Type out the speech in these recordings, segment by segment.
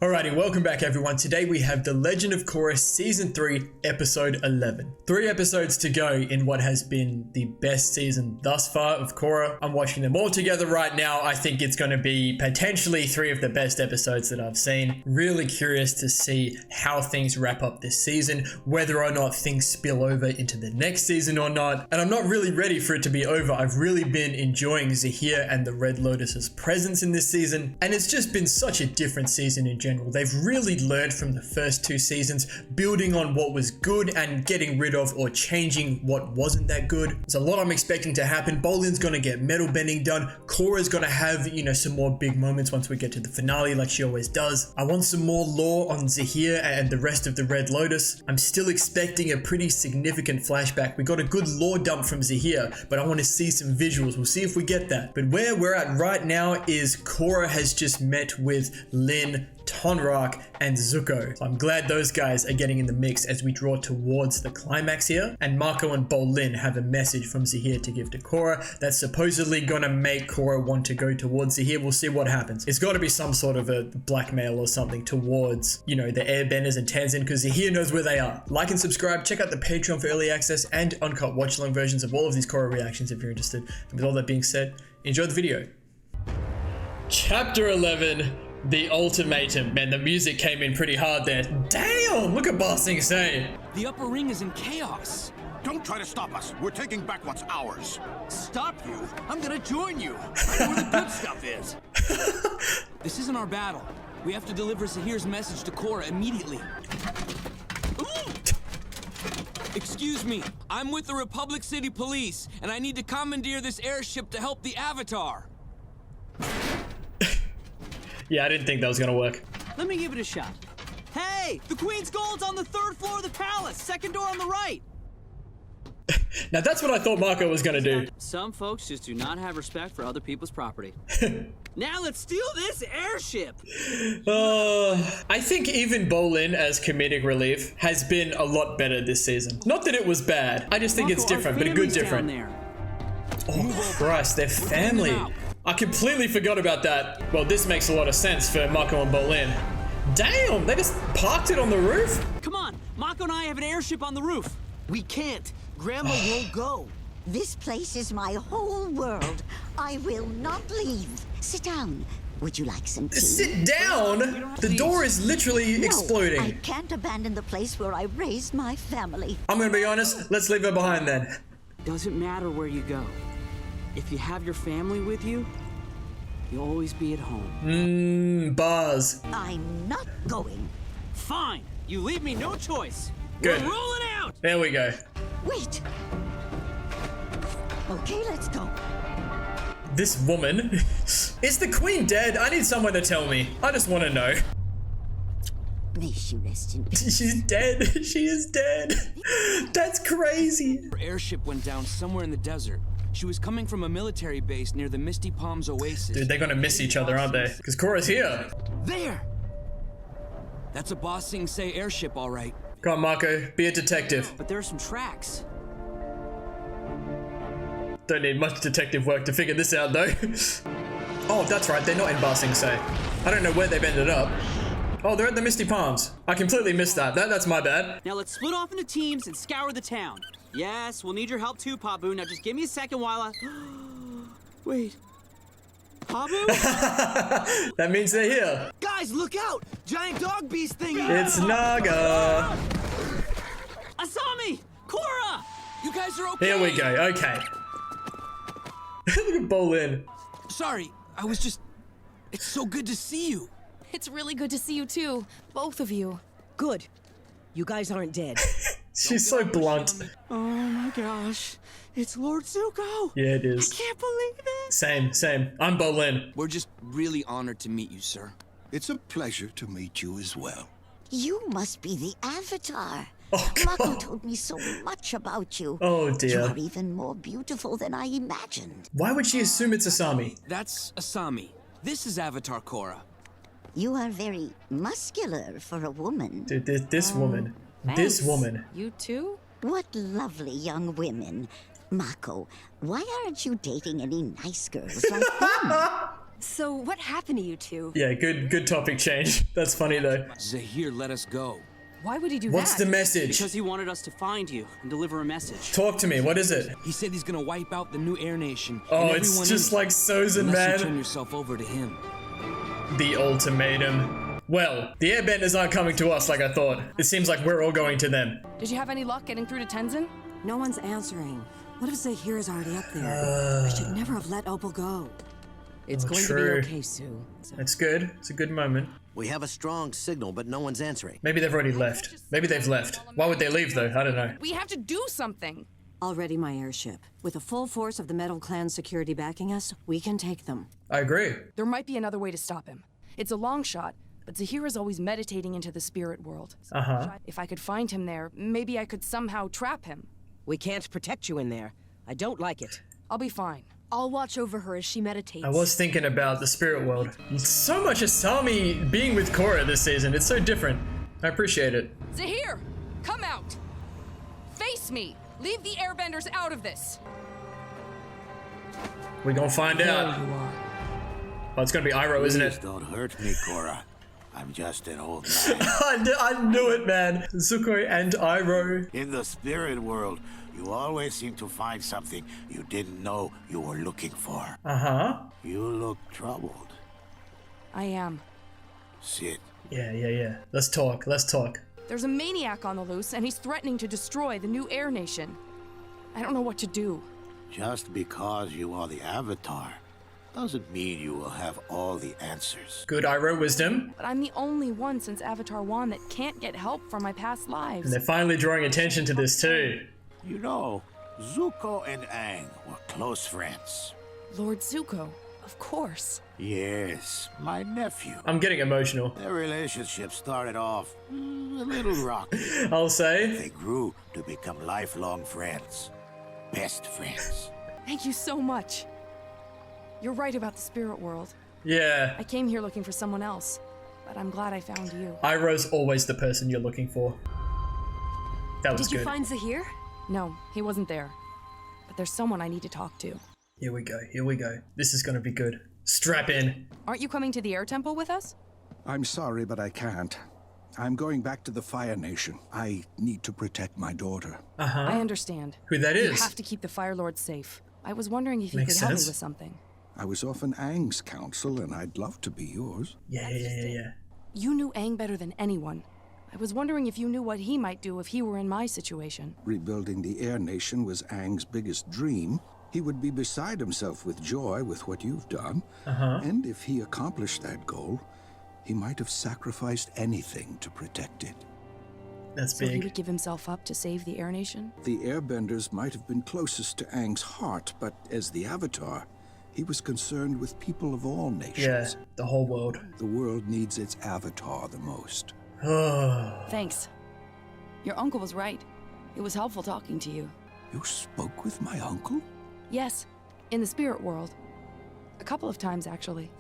Alrighty, welcome back everyone. Today we have The Legend of Korra Season 3, Episode 11. 3 episodes to go in what has been the best season thus far of Korra. I'm watching them all together right now. I think it's going to be potentially 3 of the best episodes that I've seen. Really curious to see how things wrap up this season, whether or not things spill over into the next season or not. And I'm not really ready for it to be over. I've really been enjoying Zahir and the Red Lotus's presence in this season, and it's just been such a different season in general. They've really learned from the first 2 seasons, building on what was good and getting rid of or changing what wasn't that good. There's a lot I'm expecting to happen. Bolin's gonna get metal bending done. Korra's gonna have, some more big moments once we get to the finale like she always does. I want some more lore on Zahir and the rest of the Red Lotus. I'm still expecting a pretty significant flashback. We got a good lore dump from Zahir, but I want to see some visuals. We'll see if we get that. But where we're at right now is Korra has just met with Lin, Tonrak, and Zuko. So I'm glad those guys are getting in the mix as we draw towards the climax here. And Mako and Bolin have a message from Zahir to give to Korra that's supposedly gonna make Korra want to go towards Zahir. We'll see what happens. It's got to be some sort of a blackmail or something towards, the Airbenders and Tenzin, because Zahir knows where they are. Like and subscribe. Check out the Patreon for early access and uncut watch-along versions of all of these Korra reactions if you're interested. And with all that being said, enjoy the video. Chapter 11. The ultimatum. Man, the music came in pretty hard there. Damn! Look at Ba Sing Se. The upper ring is in chaos. Don't try to stop us. We're taking back what's ours. Stop you? I'm gonna join you. I know where the good stuff is. This isn't our battle. We have to deliver Zahir's message to Korra immediately. Excuse me. I'm with the Republic City Police, and I need to commandeer this airship to help the Avatar. Yeah, I didn't think that was gonna work. Let me give it a shot. Hey, the Queen's Gold's on the 3rd floor of the palace. 2nd door on the right. Now that's what I thought Mako was gonna do. Some folks just do not have respect for other people's property. Now let's steal this airship. I think even Bolin as comedic relief has been a lot better this season. Not that it was bad. I just think it's different, but a good different. Oh Christ, they're family. I completely forgot about that. Well, this makes a lot of sense for Mako and Bolin. Damn, they just parked it on the roof? Come on, Mako and I have an airship on the roof. We can't. Grandma won't go. This place is my whole world. I will not leave. Sit down. Would you like some tea? Sit down? The door is literally exploding. I can't abandon the place where I raised my family. I'm gonna be honest, let's leave her behind then. Doesn't matter where you go. If you have your family with you, you'll always be at home. Buzz. I'm not going. Fine. You leave me no choice. Good. We're rolling out. There we go. Wait. Okay, let's go. This woman. Is the queen dead? I need someone to tell me. I just want to know. May she rest in peace. She's dead. She is dead. That's crazy. Her airship went down somewhere in the desert. She was coming from a military base near the Misty Palms Oasis. Dude, they're gonna miss each other, aren't they? Because Korra's here. There! That's a Ba Sing Se airship, all right. Come on, Mako. Be a detective. But there are some tracks. Don't need much detective work to figure this out, though. Oh, that's right. They're not in Ba Sing Se. I don't know where they've ended up. Oh, they're at the Misty Palms. I completely missed that. That's my bad. Now let's split off into teams and scour the town. Yes, we'll need your help too, Pabu. Now just give me a second while I... Wait. Pabu? That means they're here. Guys, look out! Giant dog beast thing! It's Naga. Asami! Korra! You guys are okay? Here we go. Okay. Look at Bolin. Sorry, I was just... It's so good to see you. It's really good to see you too, both of you. Good. You guys aren't dead. She's so blunt. Oh my gosh. It's Lord Zuko. Yeah, it is. I can't believe it. Same. I'm Bolin. We're just really honored to meet you, sir. It's a pleasure to meet you as well. You must be the Avatar. Oh, Mako God. told me so much about you. Oh, You dear. are even more beautiful than I imagined. Why would she assume it's Asami? That's Asami. This is Avatar Korra. You are very muscular for a woman. Dude, this woman. This woman. You too? What lovely young women. Mako, why aren't you dating any nice girls like them? So what happened to you two? Yeah, good topic change. That's funny though. Zahir let us go. Why would he do What's that? the message? Because he wanted us to find you and deliver a message. Talk to me. What is it? He said he's gonna wipe out the new Air Nation. Oh, and it's everyone just in it, like Sozin, unless you turn man. yourself over to him. The ultimatum. Well, the airbenders aren't coming to us like I thought. It seems like we're all going to them. Did you have any luck getting through to Tenzin? No one's answering. What if Zahir is already up there? I should never have let Opal go. It's going to be okay, Sue. It's good. It's a good moment. We have a strong signal, but no one's answering. Maybe they've already left. Maybe they've left. Why would they leave though? I don't know. We have to do something. I'll ready my airship. With the full force of the Metal Clan security backing us, we can take them. I agree. There might be another way to stop him. It's a long shot, but Zahir is always meditating into the spirit world. If I could find him there, maybe I could somehow trap him. We can't protect you in there. I don't like it. I'll be fine. I'll watch over her as she meditates. I was thinking about the spirit world. So much Asami being with Korra this season. It's so different. I appreciate it. Zahir, come out. Face me. Leave the airbenders out of this. We're gonna find out. Oh, it's gonna be Iroh, isn't it? Please don't hurt me, Korra. I'm just an old man. I knew it, man. Zuko and Iroh. In the spirit world, you always seem to find something you didn't know you were looking for. You look troubled. I am. Sit. Yeah. Let's talk. There's a maniac on the loose, and he's threatening to destroy the new Air Nation. I don't know what to do. Just because you are the Avatar doesn't mean you will have all the answers. Good Iroh wisdom. But I'm the only one since Avatar 1 that can't get help from my past lives. And they're finally drawing attention to this too. You know, Zuko and Aang were close friends. Lord Zuko, of course. Yes, my nephew. I'm getting emotional. Their relationship started off a little rocky. I'll say. They grew to become lifelong friends. Best friends. Thank you so much. You're right about the spirit world. Yeah. I came here looking for someone else, but I'm glad I found you. Iroh's always the person you're looking for. That was Did you good. find Zahir? No, he wasn't there. But there's someone I need to talk to. Here we go. This is gonna be good. Strap in. Aren't you coming to the air temple with us? I'm sorry, but I can't. I'm going back to the Fire Nation. I need to protect my daughter. I understand. Who that is? You have to keep the Fire Lord safe. I was wondering if you Makes could help me sense. with something. I was often Aang's counsel, and I'd love to be yours. Yeah. You knew Aang better than anyone. I was wondering if you knew what he might do if he were in my situation. Rebuilding the Air Nation was Aang's biggest dream. He would be beside himself with joy with what you've done. And if he accomplished that goal, he might have sacrificed anything to protect it. That's So he big. would give himself up to save the Air Nation? The Airbenders might have been closest to Aang's heart, but as the Avatar, he was concerned with people of all nations. Yeah, the whole world. The world needs its Avatar the most. Thanks. Your uncle was right. It was helpful talking to you. You spoke with my uncle? Yes, in the spirit world. A couple of times, actually.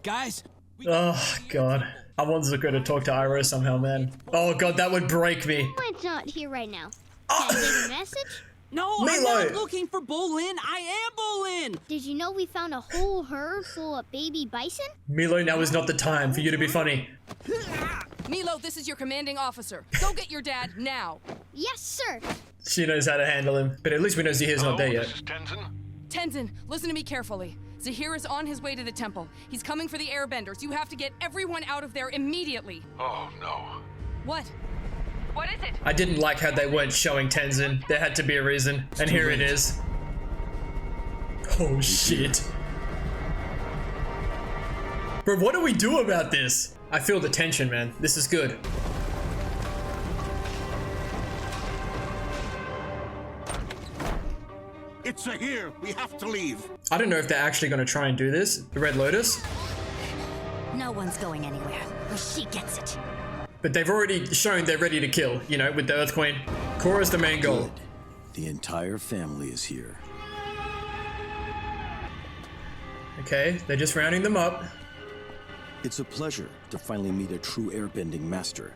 Guys! Oh, God. I want Zuko to talk to Iroh somehow, man. Oh, God, that would break me. Mine's not here right now. Can I leave a message? No, I'm not looking for Bolin. I am Bolin. Did you know we found a whole herd full of baby bison? Milo, now is not the time for you to be funny. Milo, this is your commanding officer. Go get your dad now. Yes, sir. She knows how to handle him, but at least we know Zahir's not there yet. This is Tenzin. Tenzin, listen to me carefully. Zahir is on his way to the temple. He's coming for the airbenders. You have to get everyone out of there immediately. Oh, no. What? What is it? I didn't like how they weren't showing Tenzin. There had to be a reason, and here it is. Oh, shit. Bro, what do we do about this? I feel the tension, man. This is good. It's here. We have to leave. I don't know if they're actually going to try and do this. The Red Lotus. No one's going anywhere. Where she gets it. But they've already shown they're ready to kill, you know, with the Earth Queen. Korra's the main goal. Good. The entire family is here. Okay, they're just rounding them up. It's a pleasure to finally meet a true airbending master.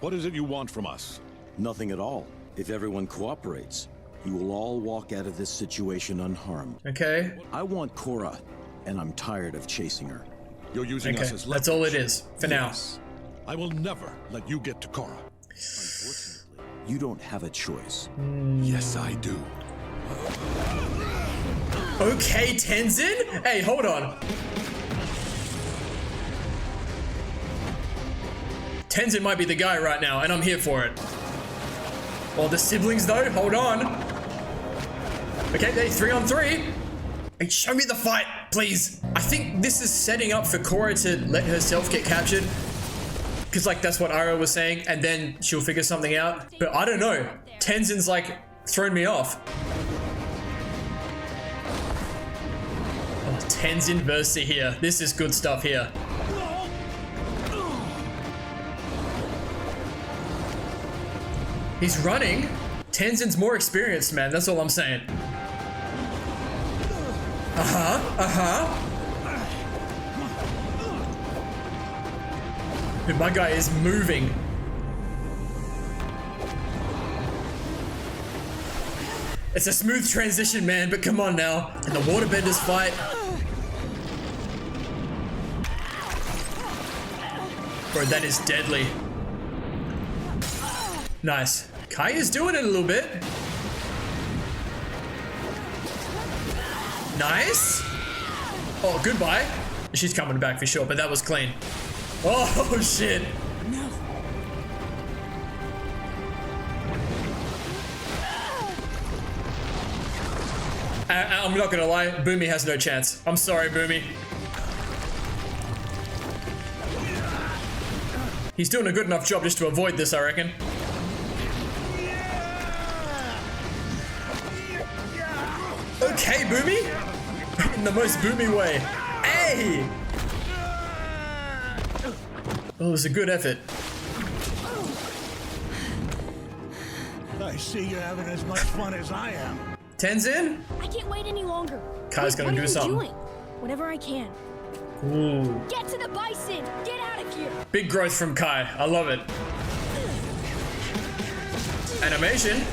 What is it you want from us? Nothing at all. If everyone cooperates, you will all walk out of this situation unharmed. Okay. I want Korra and I'm tired of chasing her. You're using us as leverage. That's all it is, for now. I will never let you get to Korra. Unfortunately, you don't have a choice. Yes, I do. Okay, Tenzin? Hey, hold on. Tenzin might be the guy right now, and I'm here for it. Well, the siblings, though, hold on. Okay, they 3-on-3. Hey, show me the fight, please. I think this is setting up for Korra to let herself get captured. Because, like, that's what Iroh was saying, and then she'll figure something out. But I don't know. Tenzin's, like, thrown me off. Oh, Tenzin versus here. This is good stuff here. He's running. Tenzin's more experienced, man. That's all I'm saying. Dude, my guy is moving. It's a smooth transition, man, but come on now. And the waterbenders fight. Bro, that is deadly. Nice. Kai is doing it a little bit. Nice. Oh, goodbye. She's coming back for sure, but that was clean. Oh, shit. No. I'm not gonna lie, Boomy has no chance. I'm sorry, Boomy. He's doing a good enough job just to avoid this, I reckon. Okay, Boomy. In the most Boomy way. Hey! Oh, it was a good effort. I see you're having as much fun as I am. Tenzin? I can't wait any longer. Kai's gonna do something. Doing? Whatever I can. Ooh. Get to the bison! Get out of here! Big growth from Kai. I love it. Animation.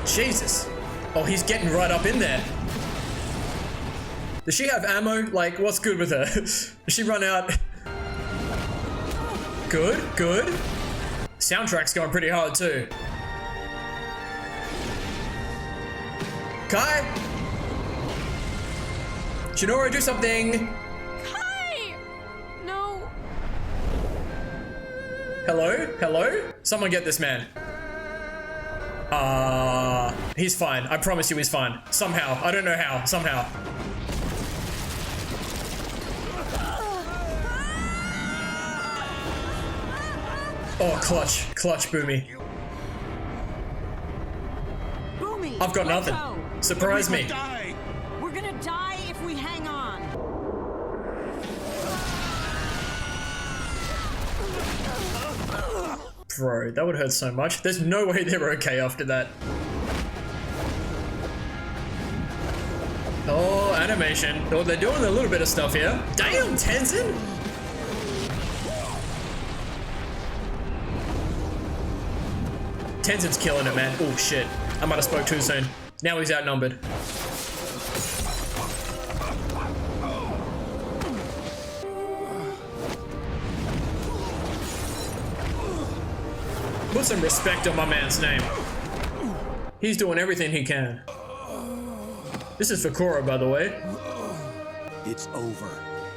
Jesus. Oh, he's getting right up in there. Does she have ammo? Like, what's good with her? Does she run out? Good, good. Soundtrack's going pretty hard too. Kai! Shinora, do something! Kai! No. Hello? Hello? Someone get this man. He's fine. I promise you he's fine. Somehow. I don't know how. Somehow. Oh, clutch. Clutch, Boomy. Boomy! I've got nothing. Surprise me. We're gonna die if we hang on. Bro, that would hurt so much. There's no way they were okay after that. Oh, animation. Oh, they're doing a little bit of stuff here. Damn, Tenzin! Tenzin's killing it, man. Oh, shit. I might have spoke too soon. Now he's outnumbered. Put some respect on my man's name. He's doing everything he can. This is for Korra, by the way. It's over.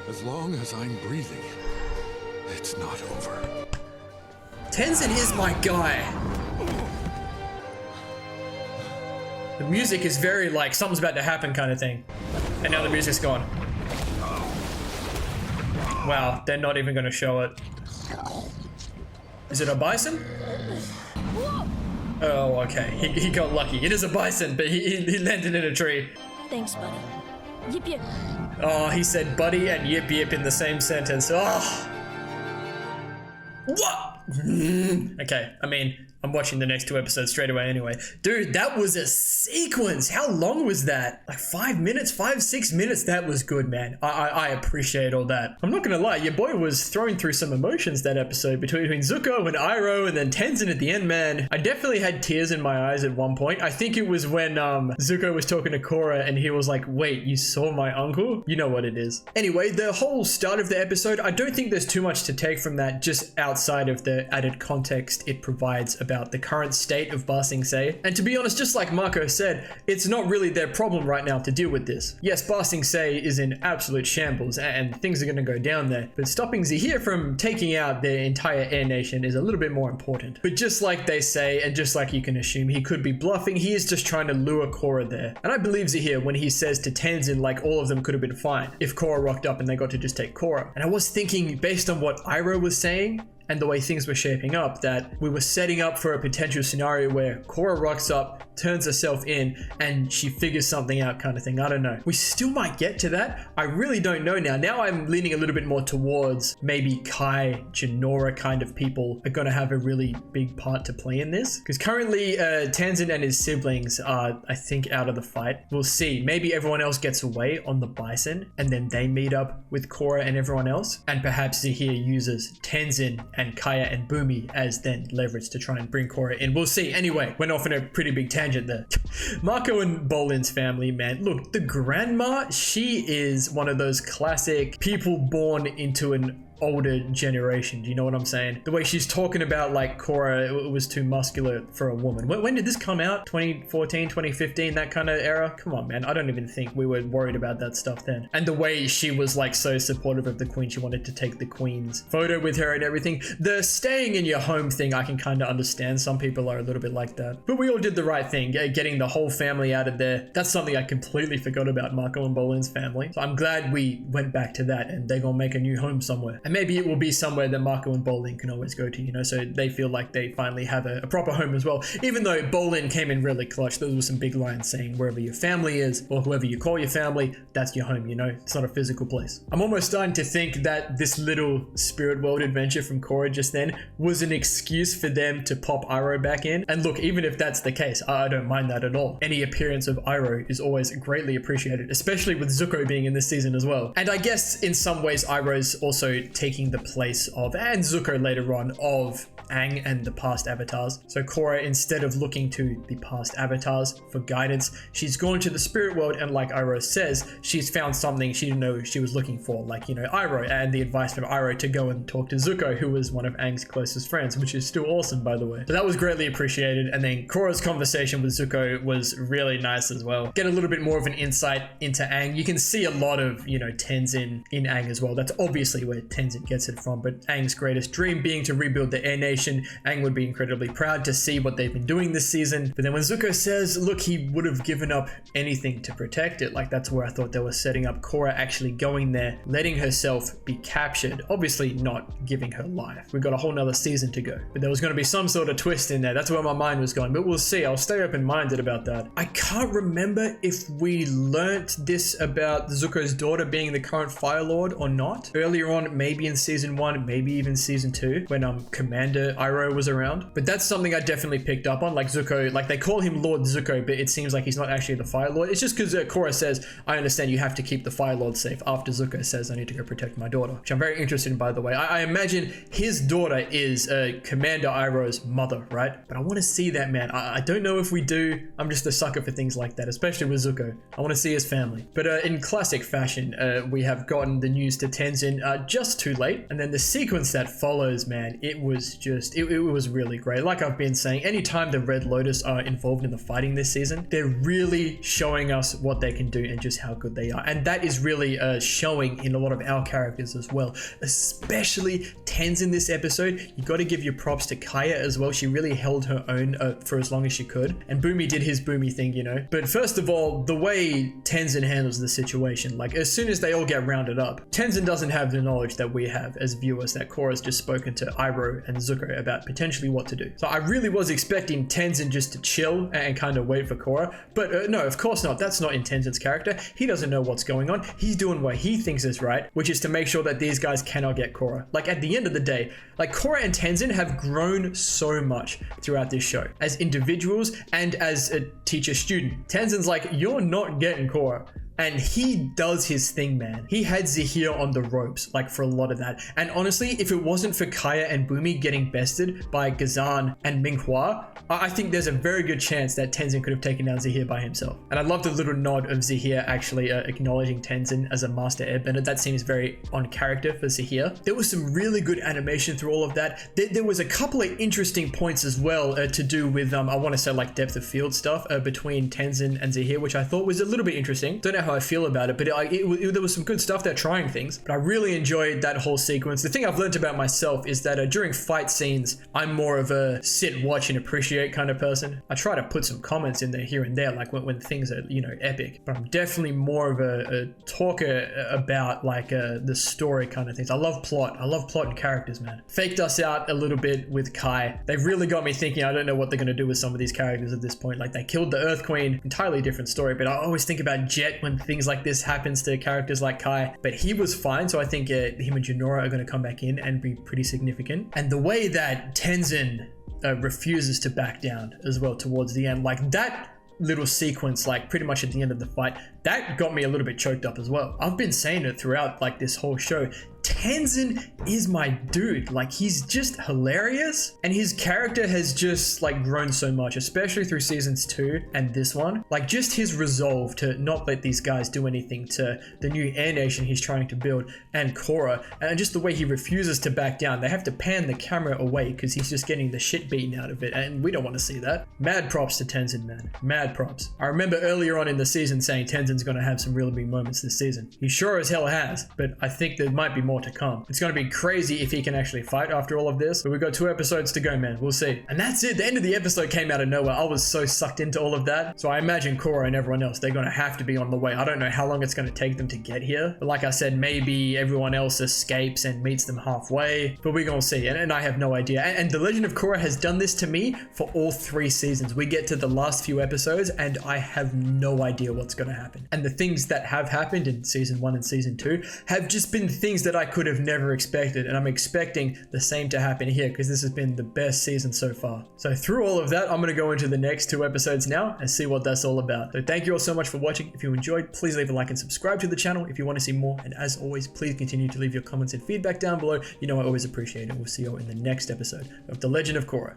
As long as I'm breathing, it's not over. Tenzin is my guy. The music is very like something's about to happen kind of thing. And now the music's gone. Wow, they're not even gonna show it. Is it a bison? Oh, okay. He got lucky. It is a bison, but he landed in a tree. Thanks, buddy. Yip yip. Oh, he said buddy and yip yip in the same sentence. Oh. What? Okay, I mean, I'm watching the next 2 episodes straight away anyway. Dude, that was a sequence. How long was that? Like 5 minutes, 6 minutes. That was good, man. I appreciate all that. I'm not gonna lie, your boy was throwing through some emotions that episode between Zuko and Iroh and then Tenzin at the end, man. I definitely had tears in my eyes at one point. I think it was when Zuko was talking to Korra and he was like, wait, you saw my uncle? You know what it is. Anyway, the whole start of the episode, I don't think there's too much to take from that, just outside of the added context it provides about the current state of Ba Sing Se. And to be honest, just like Marco said, it's not really their problem right now to deal with this. Yes, Ba Sing Se is in absolute shambles and things are going to go down there, but stopping Zahir from taking out their entire air nation is a little bit more important. But just like they say, and just like you can assume, he could be bluffing, he is just trying to lure Korra there. And I believe Zahir when he says to Tenzin like all of them could have been fine if Korra rocked up and they got to just take Korra. And I was thinking, based on what Iroh was saying and the way things were shaping up, that we were setting up for a potential scenario where Korra rocks up, turns herself in, and she figures something out kind of thing. I don't know. We still might get to that. I really don't know now. Now I'm leaning a little bit more towards maybe Kai, Jinora kind of people are going to have a really big part to play in this. Because currently Tenzin and his siblings are, I think, out of the fight. We'll see. Maybe everyone else gets away on the Bison and then they meet up with Korra and everyone else. And perhaps Zahir uses Tenzin and Kaya and Bumi as then leverage to try and bring Korra in. We'll see. Anyway, went off in a pretty big tangent there. Marco and Bolin's family, man. Look, the grandma, she is one of those classic people born into an older generation. Do you know what I'm saying? The way she's talking about like Korra was too muscular for a woman. When did this come out? 2014, 2015, that kind of era? Come on, man. I don't even think we were worried about that stuff then. And the way she was like so supportive of the queen, she wanted to take the queen's photo with her and everything. The staying in your home thing, I can kind of understand. Some people are a little bit like that. But we all did the right thing, getting the whole family out of there. That's something I completely forgot about, Marco and Bolin's family. So I'm glad we went back to that and they're gonna make a new home somewhere. And maybe it will be somewhere that Marco and Bolin can always go to, you know, so they feel like they finally have a proper home as well. Even though Bolin came in really clutch, there was some big lines saying wherever your family is or whoever you call your family, that's your home, you know, it's not a physical place. I'm almost starting to think that this little spirit world adventure from Korra just then was an excuse for them to pop Iroh back in. And look, even if that's the case, I don't mind that at all. Any appearance of Iroh is always greatly appreciated, especially with Zuko being in this season as well. And I guess in some ways Iroh's also taking the place of, and Zuko later on, of Aang and the past avatars. So Korra, instead of looking to the past avatars for guidance, she's gone to the spirit world, and like Iroh says, she's found something she didn't know she was looking for, like, you know, Iroh, and the advice from Iroh to go and talk to Zuko, who was one of Aang's closest friends, which is still awesome, by the way. So that was greatly appreciated. And then Korra's conversation with Zuko was really nice as well. Get a little bit more of an insight into Aang. You can see a lot of, you know, Tenzin in Aang as well. That's obviously where Tenzin gets it from, but Aang's greatest dream being to rebuild the Air Nation. Aang would be incredibly proud to see what they've been doing this season. But then when Zuko says, look, he would have given up anything to protect it, like that's where I thought they were setting up Korra actually going there, letting herself be captured, obviously not giving her life. We've got a whole nother season to go, but there was going to be some sort of twist in there. That's where my mind was going, but we'll see. I'll stay open-minded about that. I can't remember if we learnt this about Zuko's daughter being the current Fire Lord or not. Earlier on, maybe in season 1, maybe even season 2, when Commander Iroh was around. But that's something I definitely picked up on. Like Zuko, like they call him Lord Zuko, but it seems like he's not actually the Fire Lord. It's just because Korra says, I understand you have to keep the Fire Lord safe, after Zuko says, I need to go protect my daughter, which I'm very interested in, by the way. I imagine his daughter is Commander Iroh's mother, right? But I want to see that, man. I don't know if we do. I'm just a sucker for things like that, especially with Zuko. I want to see his family. But in classic fashion, we have gotten the news to Tenzin just too late. And then the sequence that follows, man, it was just, it was really great. Like I've been saying, anytime the Red Lotus are involved in the fighting this season, they're really showing us what they can do and just how good they are. And that is really showing in a lot of our characters as well, especially Tenzin this episode. You got to give your props to Kaya as well. She really held her own for as long as she could. And Bumi did his Bumi thing, you know. But first of all, the way Tenzin handles the situation, like as soon as they all get rounded up, Tenzin doesn't have the knowledge that we have as viewers, that Korra's just spoken to Iroh and Zuko about potentially what to do. So I really was expecting Tenzin just to chill and kind of wait for Korra, but no, of course not. That's not in Tenzin's character. He doesn't know what's going on. He's doing what he thinks is right, which is to make sure that these guys cannot get Korra. Like at the end of the day, like Korra and Tenzin have grown so much throughout this show as individuals and as a teacher-student. Tenzin's like, you're not getting Korra. And he does his thing, man. He had Zahir on the ropes, like, for a lot of that. And honestly, if it wasn't for Kaya and Bumi getting bested by Ghazan and Minghua, I think there's a very good chance that Tenzin could have taken down Zahir by himself. And I love the little nod of Zahir actually acknowledging Tenzin as a master airbender. That seems very on character for Zahir. There was some really good animation through all of that. There was a couple of interesting points as well to do with, I want to say, like, depth of field stuff between Tenzin and Zahir, which I thought was a little bit interesting. Don't know how I feel about it, but there was some good stuff there, trying things. But I really enjoyed that whole sequence. The thing I've learned about myself is that during fight scenes, I'm more of a sit, watch, and appreciate kind of person. I try to put some comments in there here and there, like when things are, you know, epic. But I'm definitely more of a talker about like the story kind of things. I love plot. I love plot and characters, man. Faked us out a little bit with Kai. They've really got me thinking. I don't know what they're gonna do with some of these characters at this point. Like, they killed the Earth Queen, entirely different story. But I always think about Jet when things like this happens to characters like Kai, but he was fine. So I think him and Jinora are going to come back in and be pretty significant. And the way that Tenzin refuses to back down as well towards the end, like that little sequence, like pretty much at the end of the fight, that got me a little bit choked up as well. I've been saying it throughout like this whole show. Tenzin is my dude. Like, he's just hilarious, and his character has just like grown so much, especially through seasons 2 and this one. Like, just his resolve to not let these guys do anything to the new air nation he's trying to build, and Korra, and just the way he refuses to back down. They have to pan the camera away because he's just getting the shit beaten out of it, and we don't want to see that. Mad props to Tenzin, man. Mad props. I remember earlier on in the season saying Tenzin's going to have some really big moments this season. He sure as hell has, but I think there might be more to come. It's going to be crazy if he can actually fight after all of this, but we've got 2 episodes to go, man. We'll see. And that's it. The end of the episode came out of nowhere. I was so sucked into all of that. So I imagine Korra and everyone else, they're going to have to be on the way. I don't know how long it's going to take them to get here, but like I said, maybe everyone else escapes and meets them halfway, but we're going to see. And I have no idea. And The Legend of Korra has done this to me for all 3 seasons. We get to the last few episodes and I have no idea what's going to happen. And the things that have happened in season 1 and season 2 have just been things that I could have never expected, and I'm expecting the same to happen here because this has been the best season so far. So through all of that, I'm going to go into the next 2 episodes now and see what that's all about. So thank you all so much for watching. If you enjoyed, please leave a like and subscribe to the channel if you want to see more, and as always, please continue to leave your comments and feedback down below. You know I always appreciate it. We'll see you all in the next episode of The Legend of Korra.